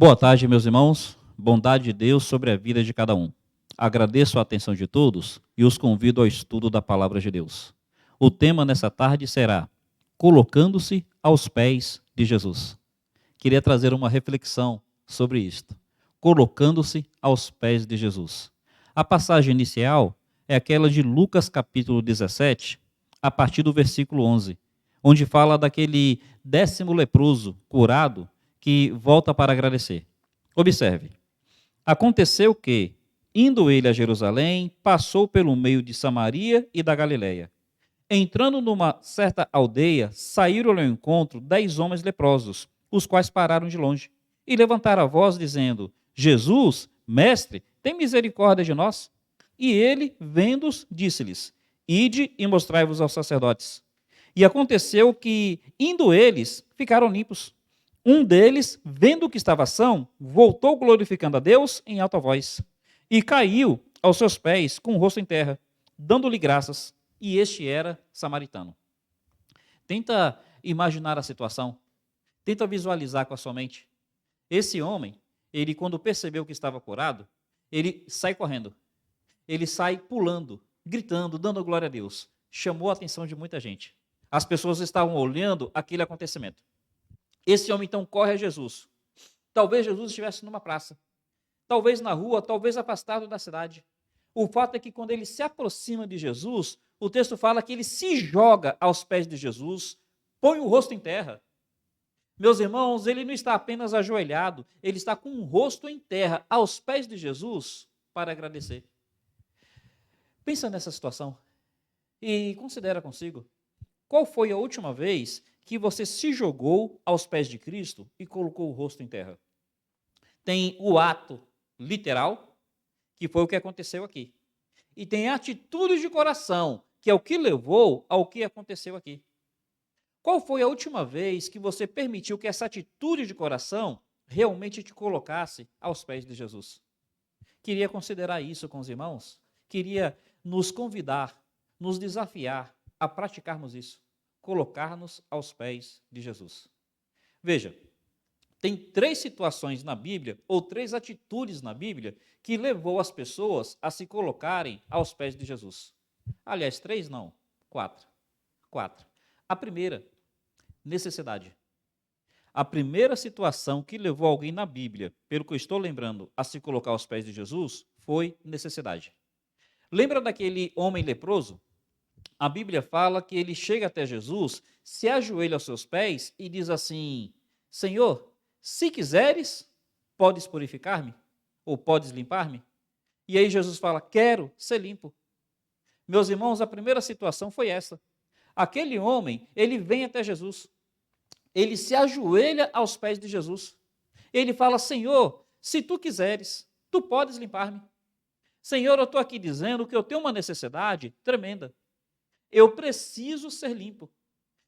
Boa tarde, meus irmãos. Bondade de Deus sobre a vida de cada um. Agradeço a atenção de todos e os convido ao estudo da palavra de Deus. O tema nessa tarde será Colocando-se aos pés de Jesus. Queria trazer uma reflexão sobre isto. Colocando-se aos pés de Jesus. A passagem inicial é aquela de Lucas capítulo 17, a partir do versículo 11, onde fala daquele 10º leproso curado que volta para agradecer. Observe. Aconteceu que, indo ele a Jerusalém, passou pelo meio de Samaria e da Galiléia. Entrando numa certa aldeia, saíram ao encontro 10 homens leprosos, os quais pararam de longe e levantaram a voz, dizendo: Jesus, mestre, tem misericórdia de nós. E ele, vendo-os, disse-lhes: Ide e mostrai-vos aos sacerdotes. E aconteceu que, indo eles, ficaram limpos. Um deles, vendo que estava são, voltou glorificando a Deus em alta voz, e caiu aos seus pés com o rosto em terra, dando-lhe graças, e este era samaritano. Tenta imaginar a situação, tenta visualizar com a sua mente. Esse homem, ele quando percebeu que estava curado, ele sai correndo, ele sai pulando, gritando, dando glória a Deus. Chamou a atenção de muita gente. As pessoas estavam olhando aquele acontecimento. Esse homem então corre a Jesus. Talvez Jesus estivesse numa praça, talvez na rua, talvez afastado da cidade. O fato é que quando ele se aproxima de Jesus, o texto fala que ele se joga aos pés de Jesus, põe o rosto em terra. Meus irmãos, ele não está apenas ajoelhado, ele está com o rosto em terra, aos pés de Jesus, para agradecer. Pensa nessa situação e considera consigo, qual foi a última vez que você se jogou aos pés de Cristo e colocou o rosto em terra? Tem o ato literal, que foi o que aconteceu aqui. E tem a atitude de coração, que é o que levou ao que aconteceu aqui. Qual foi a última vez que você permitiu que essa atitude de coração realmente te colocasse aos pés de Jesus? Queria considerar isso com os irmãos, queria nos convidar, nos desafiar a praticarmos isso, colocar-nos aos pés de Jesus. Veja, tem 3 situações na Bíblia, ou 3 atitudes na Bíblia, que levou as pessoas a se colocarem aos pés de Jesus. Aliás, 3 não, 4. 4. A primeira, necessidade. A primeira situação que levou alguém na Bíblia, pelo que eu estou lembrando, a se colocar aos pés de Jesus, foi necessidade. Lembra daquele homem leproso? A Bíblia fala que ele chega até Jesus, se ajoelha aos seus pés e diz assim: Senhor, se quiseres, podes purificar-me? Ou podes limpar-me? E aí Jesus fala: quero ser limpo. Meus irmãos, a primeira situação foi essa. Aquele homem, ele vem até Jesus. Ele se ajoelha aos pés de Jesus. Ele fala: Senhor, se tu quiseres, tu podes limpar-me. Senhor, eu estou aqui dizendo que eu tenho uma necessidade tremenda. Eu preciso ser limpo.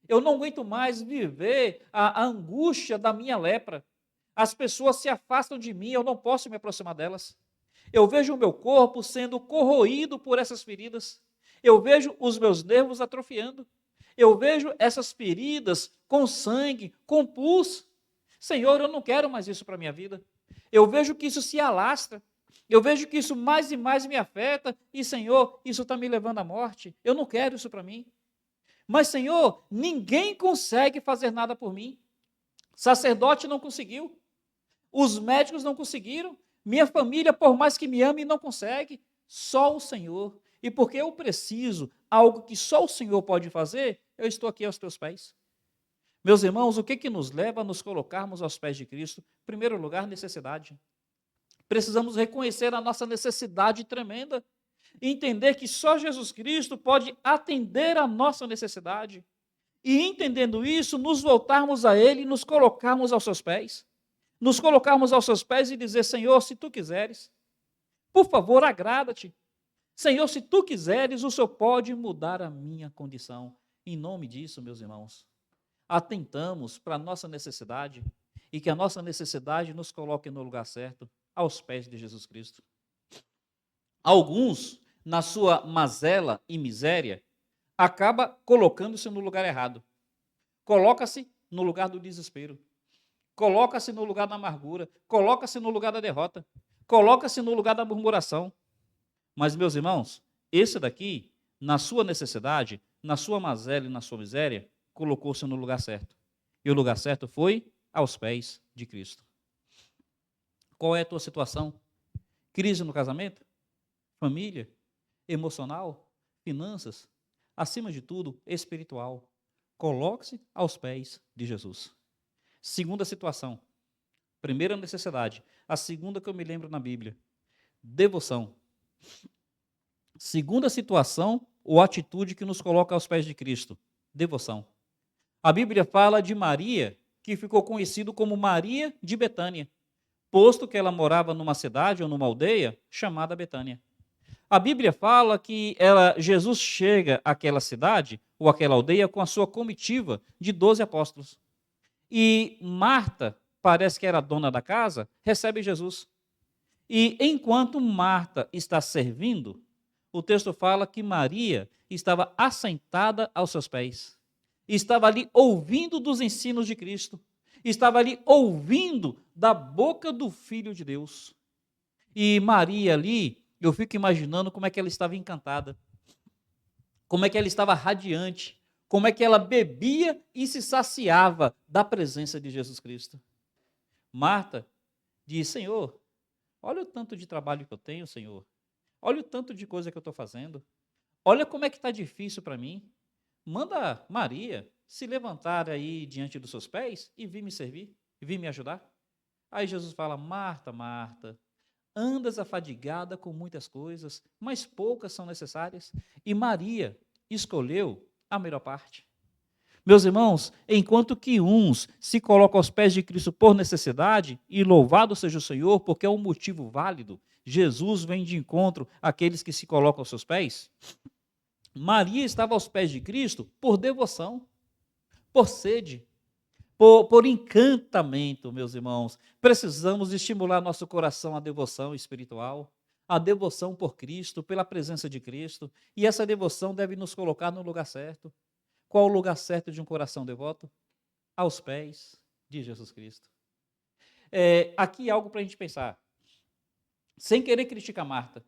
Eu não aguento mais viver a angústia da minha lepra. As pessoas se afastam de mim, eu não posso me aproximar delas. Eu vejo o meu corpo sendo corroído por essas feridas. Eu vejo os meus nervos atrofiando. Eu vejo essas feridas com sangue, com pus. Senhor, eu não quero mais isso para a minha vida. Eu vejo que isso se alastra. Eu vejo que isso mais e mais me afeta, e, Senhor, isso está me levando à morte. Eu não quero isso para mim. Mas, Senhor, ninguém consegue fazer nada por mim. Sacerdote não conseguiu. Os médicos não conseguiram. Minha família, por mais que me ame, não consegue. Só o Senhor. E porque eu preciso algo que só o Senhor pode fazer, eu estou aqui aos teus pés. Meus irmãos, o que nos leva a nos colocarmos aos pés de Cristo? Em primeiro lugar, necessidade. Precisamos reconhecer a nossa necessidade tremenda e entender que só Jesus Cristo pode atender a nossa necessidade. E entendendo isso, nos voltarmos a Ele e nos colocarmos aos seus pés. Nos colocarmos aos seus pés e dizer: Senhor, se tu quiseres, por favor, agrada-te. Senhor, se tu quiseres, o Senhor pode mudar a minha condição. Em nome disso, meus irmãos, atentamos para a nossa necessidade e que a nossa necessidade nos coloque no lugar certo, aos pés de Jesus Cristo. Alguns, na sua mazela e miséria, acaba colocando-se no lugar errado. Coloca-se no lugar do desespero. coloca-se no lugar da amargura, coloca-se no lugar da derrota, coloca-se no lugar da murmuração. Mas, meus irmãos, esse daqui, na sua necessidade, na sua mazela e na sua miséria, colocou-se no lugar certo. E o lugar certo foi aos pés de Cristo. Qual é a tua situação? Crise no casamento? Família? Emocional? Finanças? Acima de tudo, espiritual. Coloque-se aos pés de Jesus. Segunda situação. Primeira necessidade. A segunda que eu me lembro na Bíblia. Devoção. Segunda situação ou atitude que nos coloca aos pés de Cristo. Devoção. A Bíblia fala de Maria, que ficou conhecido como Maria de Betânia, posto que ela morava numa cidade ou numa aldeia chamada Betânia. A Bíblia fala que Jesus chega àquela cidade ou àquela aldeia com a sua comitiva de 12 apóstolos. E Marta, parece que era dona da casa, recebe Jesus. E enquanto Marta está servindo, o texto fala que Maria estava assentada aos seus pés. Estava ali ouvindo dos ensinos de Cristo. Estava ali ouvindo da boca do Filho de Deus. E Maria ali, eu fico imaginando como é que ela estava encantada. Como é que ela estava radiante. Como é que ela bebia e se saciava da presença de Jesus Cristo. Marta diz: Senhor, olha o tanto de trabalho que eu tenho, Senhor. Olha o tanto de coisa que eu estou fazendo. Olha como é que está difícil para mim. Manda Maria se levantar aí diante dos seus pés e vir me servir, e vir me ajudar. Aí Jesus fala: Marta, Marta, andas afadigada com muitas coisas, mas poucas são necessárias. E Maria escolheu a melhor parte. Meus irmãos, enquanto que uns se colocam aos pés de Cristo por necessidade, e louvado seja o Senhor, porque é um motivo válido, Jesus vem de encontro àqueles que se colocam aos seus pés. Maria estava aos pés de Cristo por devoção, por sede, por encantamento, meus irmãos. Precisamos estimular nosso coração à devoção espiritual, à devoção por Cristo, pela presença de Cristo, e essa devoção deve nos colocar no lugar certo. Qual o lugar certo de um coração devoto? Aos pés de Jesus Cristo. Aqui algo para a gente pensar. Sem querer criticar Marta,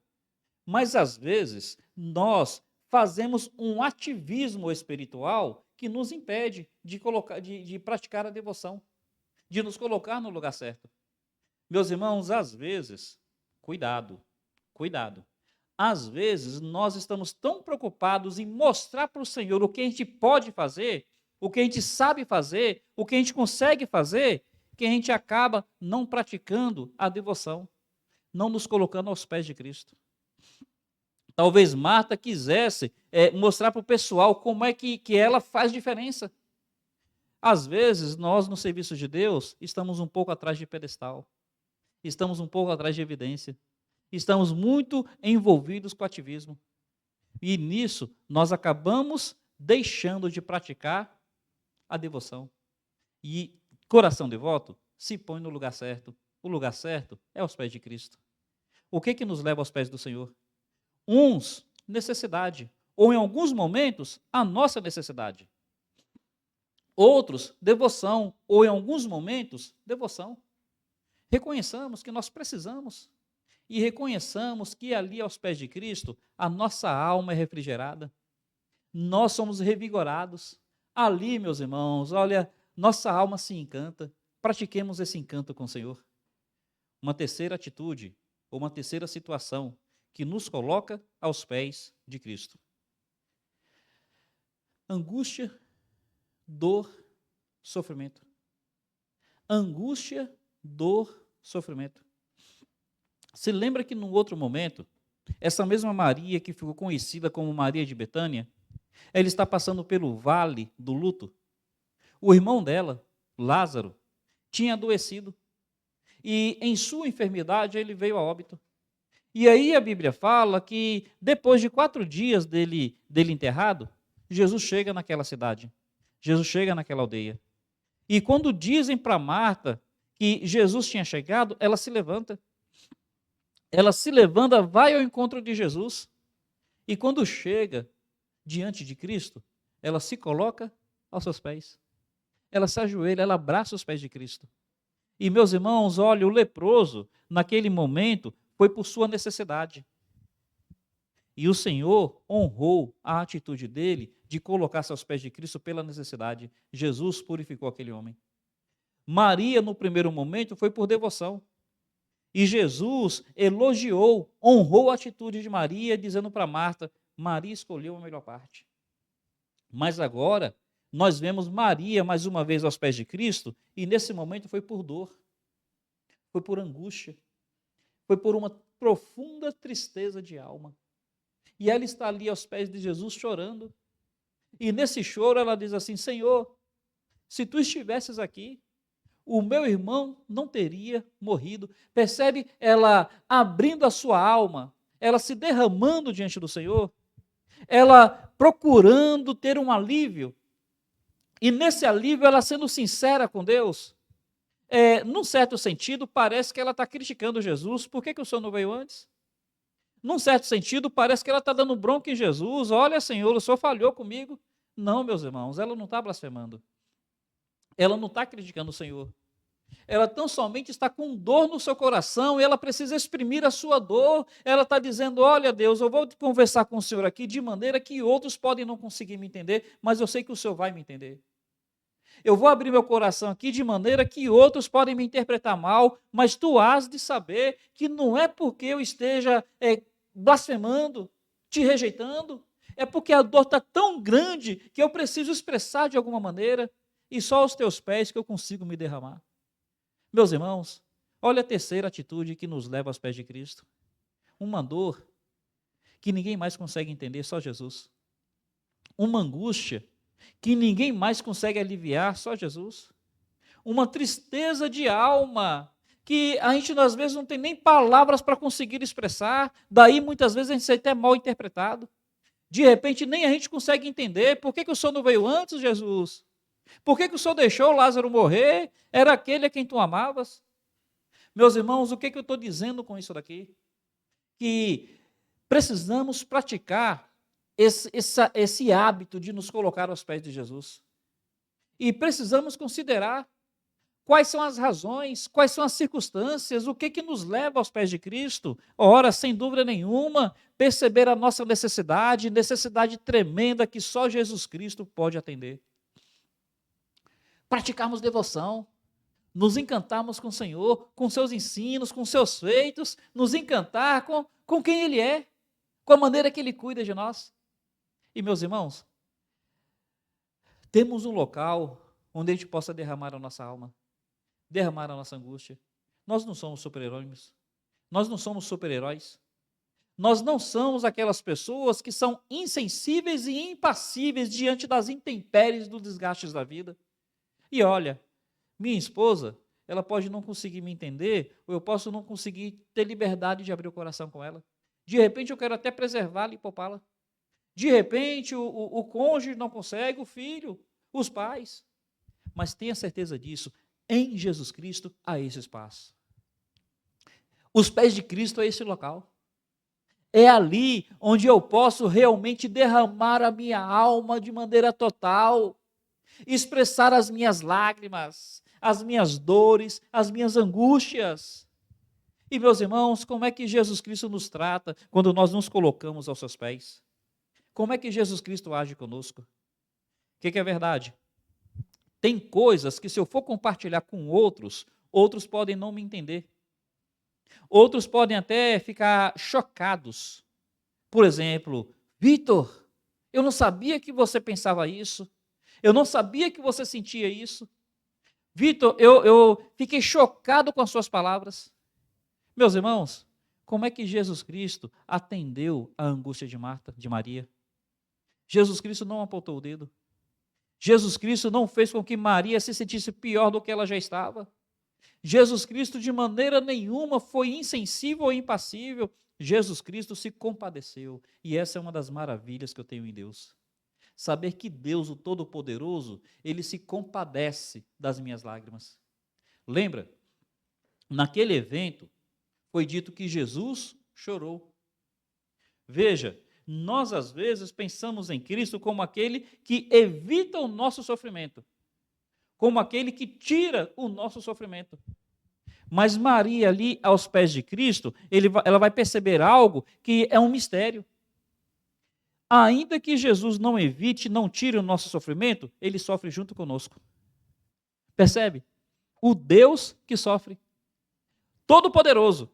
mas às vezes nós fazemos um ativismo espiritual que nos impede de praticar a devoção, de nos colocar no lugar certo. Meus irmãos, às vezes, cuidado, às vezes nós estamos tão preocupados em mostrar para o Senhor o que a gente pode fazer, o que a gente sabe fazer, o que a gente consegue fazer, que a gente acaba não praticando a devoção, não nos colocando aos pés de Cristo. Talvez Marta quisesse mostrar para o pessoal como é que ela faz diferença. Às vezes, nós, no serviço de Deus, estamos um pouco atrás de pedestal, estamos um pouco atrás de evidência, estamos muito envolvidos com o ativismo. E nisso, nós acabamos deixando de praticar a devoção. E coração devoto se põe no lugar certo. O lugar certo é aos pés de Cristo. O que nos leva aos pés do Senhor? Uns, necessidade, ou em alguns momentos, a nossa necessidade. Outros, devoção, ou em alguns momentos, devoção. Reconheçamos que nós precisamos, e reconheçamos que ali aos pés de Cristo, a nossa alma é refrigerada, nós somos revigorados. Ali, meus irmãos, olha, nossa alma se encanta, pratiquemos esse encanto com o Senhor. Uma terceira atitude, ou uma terceira situação, que nos coloca aos pés de Cristo. Angústia, dor, sofrimento. Angústia, dor, sofrimento. Se lembra que num outro momento, essa mesma Maria que ficou conhecida como Maria de Betânia, ela está passando pelo vale do luto. O irmão dela, Lázaro, tinha adoecido e em sua enfermidade ele veio a óbito. E aí a Bíblia fala que depois de 4 dias dele enterrado, Jesus chega naquela cidade, Jesus chega naquela aldeia. E quando dizem para Marta que Jesus tinha chegado, ela se levanta. Ela se levanta, vai ao encontro de Jesus. E quando chega diante de Cristo, ela se coloca aos seus pés. Ela se ajoelha, ela abraça os pés de Cristo. E, meus irmãos, olha, o leproso, naquele momento, foi por sua necessidade. E o Senhor honrou a atitude dele de colocar-se aos pés de Cristo pela necessidade. Jesus purificou aquele homem. Maria, no primeiro momento, foi por devoção. E Jesus elogiou, honrou a atitude de Maria, dizendo para Marta: Maria escolheu a melhor parte. Mas agora, nós vemos Maria mais uma vez aos pés de Cristo, e nesse momento foi por dor, foi por angústia, foi por uma profunda tristeza de alma. E ela está ali aos pés de Jesus chorando. E nesse choro ela diz assim: Senhor, se tu estivesses aqui, o meu irmão não teria morrido. Percebe ela abrindo a sua alma, ela se derramando diante do Senhor, ela procurando ter um alívio. E nesse alívio ela sendo sincera com Deus. Num certo sentido, parece que ela está criticando Jesus. Por que o Senhor não veio antes? Num certo sentido, parece que ela está dando bronca em Jesus. Olha, Senhor, o Senhor falhou comigo. Não, meus irmãos, ela não está blasfemando. Ela não está criticando o Senhor. Ela tão somente está com dor no seu coração e ela precisa exprimir a sua dor. Ela está dizendo: olha, Deus, eu vou conversar com o Senhor aqui de maneira que outros podem não conseguir me entender, mas eu sei que o Senhor vai me entender. Eu vou abrir meu coração aqui de maneira que outros podem me interpretar mal, mas tu has de saber que não é porque eu esteja blasfemando, te rejeitando, é porque a dor está tão grande que eu preciso expressar de alguma maneira, e só aos teus pés que eu consigo me derramar. Meus irmãos, olha a terceira atitude que nos leva aos pés de Cristo. Uma dor que ninguém mais consegue entender, só Jesus. Uma angústia que ninguém mais consegue aliviar, só Jesus. Uma tristeza de alma que a gente às vezes não tem nem palavras para conseguir expressar, daí muitas vezes a gente é até mal interpretado. De repente nem a gente consegue entender por que o Senhor não veio antes, Jesus? Por que o Senhor deixou Lázaro morrer? Era aquele a quem tu amavas? Meus irmãos, o que eu estou dizendo com isso daqui? Que precisamos praticar esse hábito de nos colocar aos pés de Jesus. E precisamos considerar quais são as razões, quais são as circunstâncias, o que nos leva aos pés de Cristo. Ora, sem dúvida nenhuma, perceber a nossa necessidade tremenda que só Jesus Cristo pode atender. Praticarmos devoção, nos encantarmos com o Senhor, com seus ensinos, com seus feitos, nos encantar com quem Ele é, com a maneira que Ele cuida de nós. E, meus irmãos, temos um local onde a gente possa derramar a nossa alma, derramar a nossa angústia. Nós não somos super-heróis, nós não somos super-heróis, nós não somos aquelas pessoas que são insensíveis e impassíveis diante das intempéries dos desgastes da vida. E olha, minha esposa, ela pode não conseguir me entender, ou eu posso não conseguir ter liberdade de abrir o coração com ela. De repente eu quero até preservá-la e poupá-la. De repente o cônjuge não consegue, o filho, os pais. Mas tenha certeza disso, em Jesus Cristo há esse espaço. Os pés de Cristo é esse local. É ali onde eu posso realmente derramar a minha alma de maneira total, expressar as minhas lágrimas, as minhas dores, as minhas angústias. E, meus irmãos, como é que Jesus Cristo nos trata quando nós nos colocamos aos seus pés? Como é que Jesus Cristo age conosco? O que é verdade? Tem coisas que, se eu for compartilhar com outros, outros podem não me entender. Outros podem até ficar chocados. Por exemplo, Vitor, eu não sabia que você pensava isso. Eu não sabia que você sentia isso. Vitor, eu fiquei chocado com as suas palavras. Meus irmãos, como é que Jesus Cristo atendeu a angústia de Marta, de Maria? Jesus Cristo não apontou o dedo. Jesus Cristo não fez com que Maria se sentisse pior do que ela já estava. Jesus Cristo de maneira nenhuma foi insensível ou impassível. Jesus Cristo se compadeceu. E essa é uma das maravilhas que eu tenho em Deus. Saber que Deus, o Todo-Poderoso, Ele se compadece das minhas lágrimas. Lembra? Naquele evento, foi dito que Jesus chorou. Veja, nós às vezes pensamos em Cristo como aquele que evita o nosso sofrimento, como aquele que tira o nosso sofrimento. Mas Maria ali aos pés de Cristo, ela vai perceber algo que é um mistério. Ainda que Jesus não evite, não tire o nosso sofrimento, ele sofre junto conosco. Percebe? O Deus que sofre. Todo-poderoso,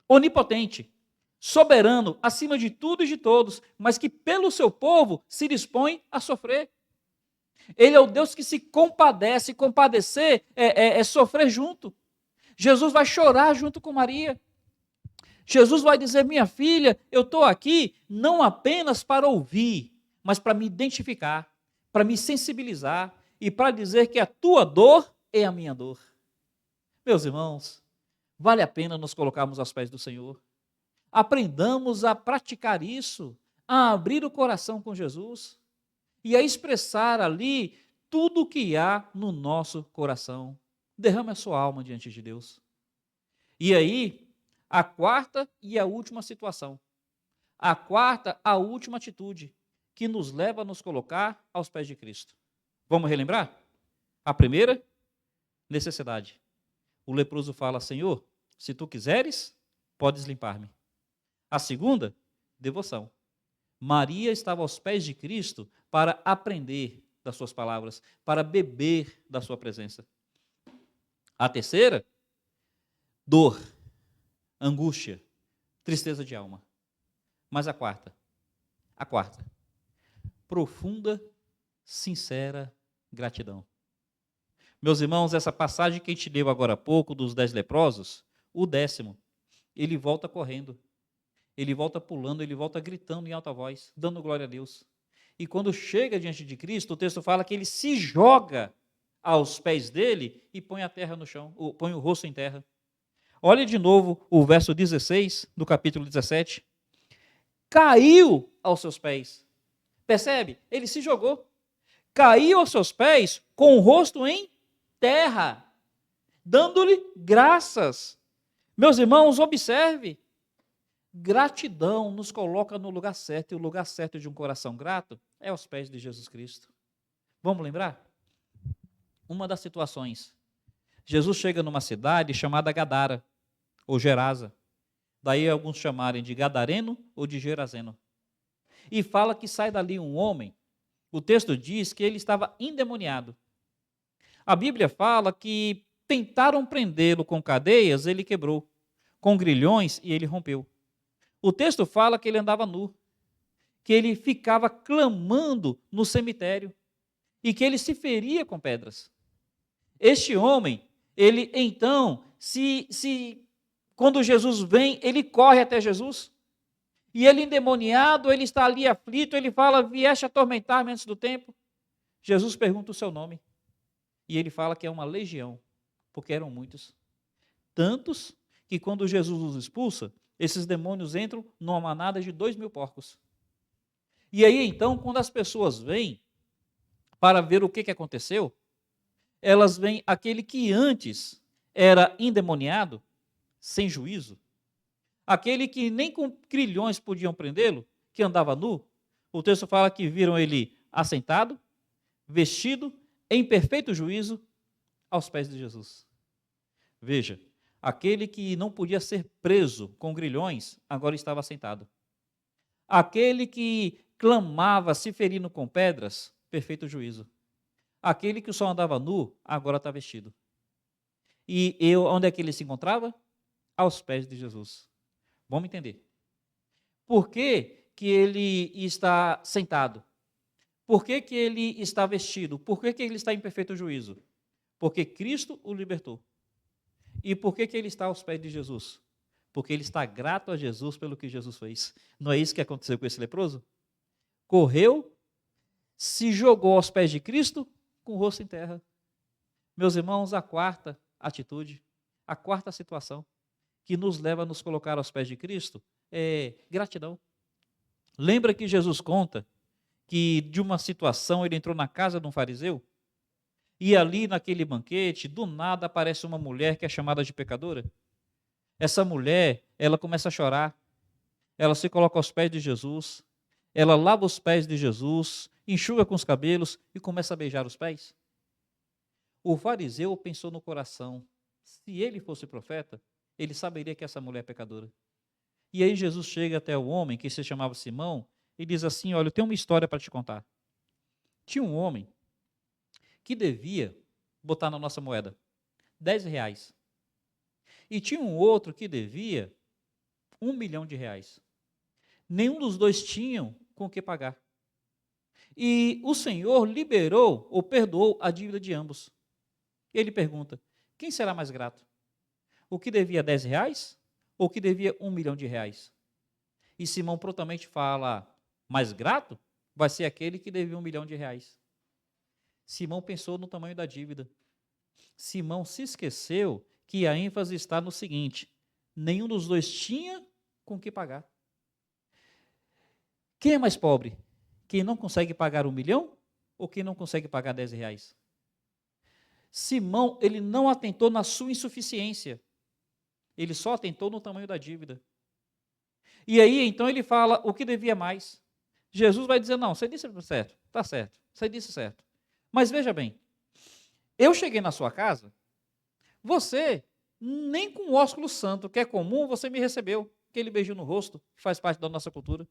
onipotente, soberano, acima de tudo e de todos, mas que pelo seu povo se dispõe a sofrer. Ele é o Deus que se compadece, compadecer é sofrer junto. Jesus vai chorar junto com Maria. Jesus vai dizer, minha filha, eu estou aqui não apenas para ouvir, mas para me identificar, para me sensibilizar e para dizer que a tua dor é a minha dor. Meus irmãos, vale a pena nos colocarmos aos pés do Senhor. Aprendamos a praticar isso, a abrir o coração com Jesus e a expressar ali tudo o que há no nosso coração. Derrame a sua alma diante de Deus. E aí, a quarta e a última situação. A quarta, a última atitude que nos leva a nos colocar aos pés de Cristo. Vamos relembrar? A primeira, necessidade. O leproso fala, Senhor, se tu quiseres, podes limpar-me. A segunda, devoção. Maria estava aos pés de Cristo para aprender das suas palavras, para beber da sua presença. A terceira, dor, angústia, tristeza de alma. Mas a quarta, profunda, sincera gratidão. Meus irmãos, essa passagem que a gente leu agora há pouco, dos 10 leprosos, o 10º, ele volta correndo, ele volta pulando, ele volta gritando em alta voz, dando glória a Deus. E quando chega diante de Cristo, o texto fala que ele se joga aos pés dele e põe a terra no chão, põe o rosto em terra. Olhe de novo o verso 16 do capítulo 17. Caiu aos seus pés. Percebe? Ele se jogou. Caiu aos seus pés com o rosto em terra, dando-lhe graças. Meus irmãos, observe. Gratidão nos coloca no lugar certo, e o lugar certo de um coração grato é aos pés de Jesus Cristo. Vamos lembrar? Uma das situações. Jesus chega numa cidade chamada Gadara, ou Gerasa. Daí alguns chamarem de Gadareno ou de Gerazeno. E fala que sai dali um homem, o texto diz que ele estava endemoniado. A Bíblia fala que tentaram prendê-lo com cadeias, ele quebrou, com grilhões e ele rompeu. O texto fala que ele andava nu, que ele ficava clamando no cemitério e que ele se feria com pedras. Este homem, ele então, quando Jesus vem, ele corre até Jesus. E ele endemoniado, ele está ali aflito, ele fala, vieste atormentar-me antes do tempo. Jesus pergunta o seu nome. E ele fala que é uma legião, porque eram muitos. Tantos que quando Jesus os expulsa, esses demônios entram numa manada de 2.000 porcos. E aí então, quando as pessoas vêm para ver o que aconteceu, elas veem aquele que antes era endemoniado, sem juízo, aquele que nem com grilhões podiam prendê-lo, que andava nu, o texto fala que viram ele assentado, vestido, em perfeito juízo, aos pés de Jesus. Veja, aquele que não podia ser preso com grilhões, agora estava sentado. Aquele que clamava, se ferindo com pedras, perfeito juízo. Aquele que só andava nu, agora está vestido. E onde é que ele se encontrava? Aos pés de Jesus. Vamos entender. Por que que ele está sentado? Por que que ele está vestido? Por que que ele está em perfeito juízo? Porque Cristo o libertou. E por que que ele está aos pés de Jesus? Porque ele está grato a Jesus pelo que Jesus fez. Não é isso que aconteceu com esse leproso? Correu, se jogou aos pés de Cristo, com o rosto em terra. Meus irmãos, a quarta atitude, a quarta situação que nos leva a nos colocar aos pés de Cristo é gratidão. Lembra que Jesus conta que de uma situação ele entrou na casa de um fariseu? E ali naquele banquete, do nada aparece uma mulher que é chamada de pecadora. Essa mulher, ela começa a chorar, ela se coloca aos pés de Jesus, ela lava os pés de Jesus, enxuga com os cabelos e começa a beijar os pés. O fariseu pensou no coração, Se ele fosse profeta, ele saberia que essa mulher é pecadora. E aí Jesus chega até o homem, que se chamava Simão, e diz assim: olha, eu tenho uma história para te contar. Tinha um homem que devia botar na nossa moeda 10 reais. E tinha um outro que devia 1 milhão de reais. Nenhum dos dois tinham com o que pagar. E o Senhor liberou ou perdoou a dívida de ambos. Ele pergunta: quem será mais grato? O que devia 10 reais ou o que devia 1 milhão de reais? E Simão prontamente fala: mais grato vai ser aquele que devia 1 milhão de reais. Simão pensou no tamanho da dívida. Simão se esqueceu que a ênfase está no seguinte: nenhum dos dois tinha com o que pagar. Quem é mais pobre? Quem não consegue pagar 1 milhão ou quem não consegue pagar 10 reais? Simão, ele não atentou na sua insuficiência. Ele só atentou no tamanho da dívida. E aí, então, ele fala o que devia mais. Jesus vai dizer: não, você disse certo, está certo, você disse certo. Mas veja bem, eu cheguei na sua casa, você, nem com o ósculo santo, que é comum, você me recebeu. Aquele beijinho no rosto, que faz parte da nossa cultura.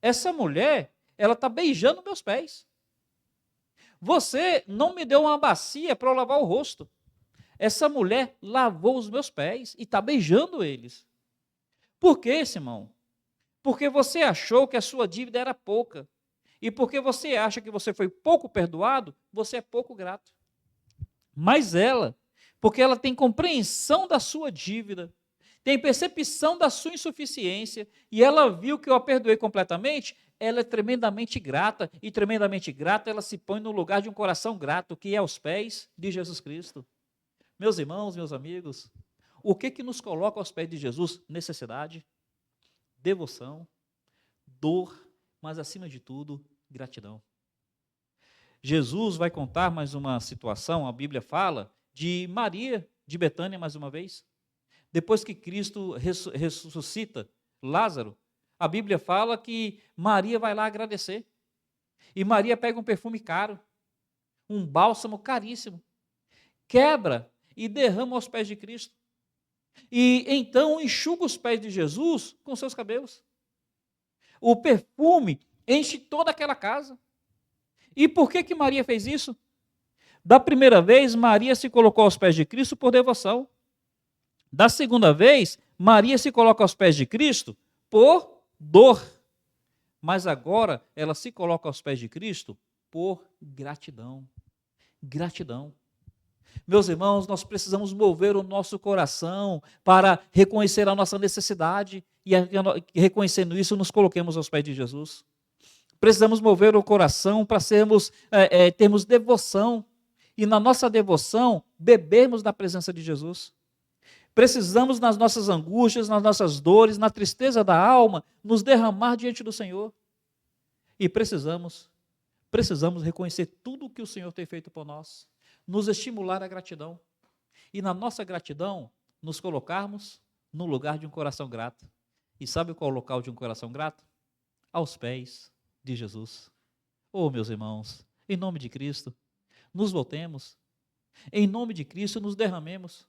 Essa mulher, ela está beijando meus pés. Você não me deu uma bacia para eu lavar o rosto. Essa mulher lavou os meus pés e está beijando eles. Por quê, Simão? Porque você achou que a sua dívida era pouca. E porque você acha que você foi pouco perdoado, você é pouco grato. Mas ela, porque ela tem compreensão da sua dívida, tem percepção da sua insuficiência, e ela viu que eu a perdoei completamente, ela é tremendamente grata, e tremendamente grata ela se põe no lugar de um coração grato, que é aos pés de Jesus Cristo. Meus irmãos, meus amigos, o que nos coloca aos pés de Jesus? Necessidade, devoção, dor, mas acima de tudo, gratidão. Jesus vai contar mais uma situação, a Bíblia fala, de Maria de Betânia mais uma vez. Depois que Cristo ressuscita Lázaro, a Bíblia fala que Maria vai lá agradecer. E Maria pega um perfume caro, um bálsamo caríssimo, quebra e derrama aos pés de Cristo. E então enxuga os pés de Jesus com seus cabelos. O perfume enche toda aquela casa. E por que Maria fez isso? Da primeira vez, Maria se colocou aos pés de Cristo por devoção. Da segunda vez, Maria se coloca aos pés de Cristo por dor. Mas agora, ela se coloca aos pés de Cristo por gratidão. Gratidão. Meus irmãos, nós precisamos mover o nosso coração para reconhecer a nossa necessidade e reconhecendo isso, nos coloquemos aos pés de Jesus. Precisamos mover o coração para termos devoção e na nossa devoção bebermos da presença de Jesus. Precisamos nas nossas angústias, nas nossas dores, na tristeza da alma, nos derramar diante do Senhor. E precisamos reconhecer tudo o que o Senhor tem feito por nós, nos estimular a gratidão. E na nossa gratidão, nos colocarmos no lugar de um coração grato. E sabe qual é o local de um coração grato? Aos pés de Jesus. Oh, meus irmãos, em nome de Cristo, nos voltemos. Em nome de Cristo, nos derramemos.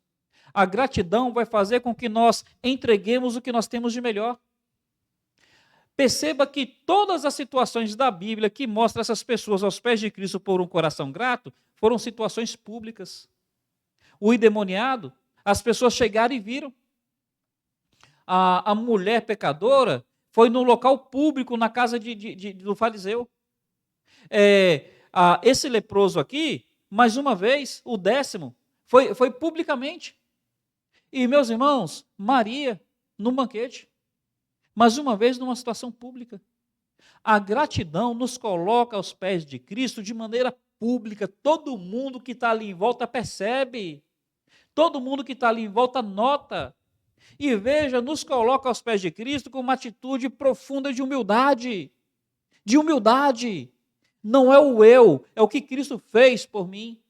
A gratidão vai fazer com que nós entreguemos o que nós temos de melhor. Perceba que todas as situações da Bíblia que mostram essas pessoas aos pés de Cristo por um coração grato, foram situações públicas. O endemoniado, as pessoas chegaram e viram. A mulher pecadora foi no local público, na casa do fariseu. Esse leproso aqui, mais uma vez, o 10º, foi publicamente. E, meus irmãos, Maria, num banquete, mais uma vez numa situação pública. A gratidão nos coloca aos pés de Cristo de maneira pública. Todo mundo que está ali em volta percebe. Todo mundo que está ali em volta nota. E veja, nos coloca aos pés de Cristo com uma atitude profunda de humildade. De humildade. Não é o eu, é o que Cristo fez por mim.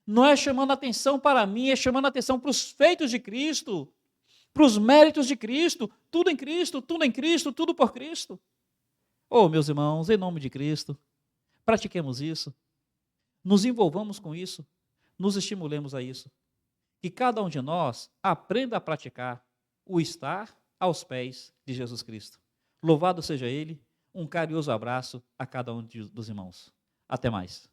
Não é chamando atenção para mim, é chamando atenção para os feitos de Cristo, para os méritos de Cristo, tudo em Cristo, tudo em Cristo, tudo por Cristo. Oh, meus irmãos, em nome de Cristo, pratiquemos isso, nos envolvamos com isso, nos estimulemos a isso. que cada um de nós aprenda a praticar o estar aos pés de Jesus Cristo. Louvado seja Ele, um carinhoso abraço a cada um dos irmãos. Até mais.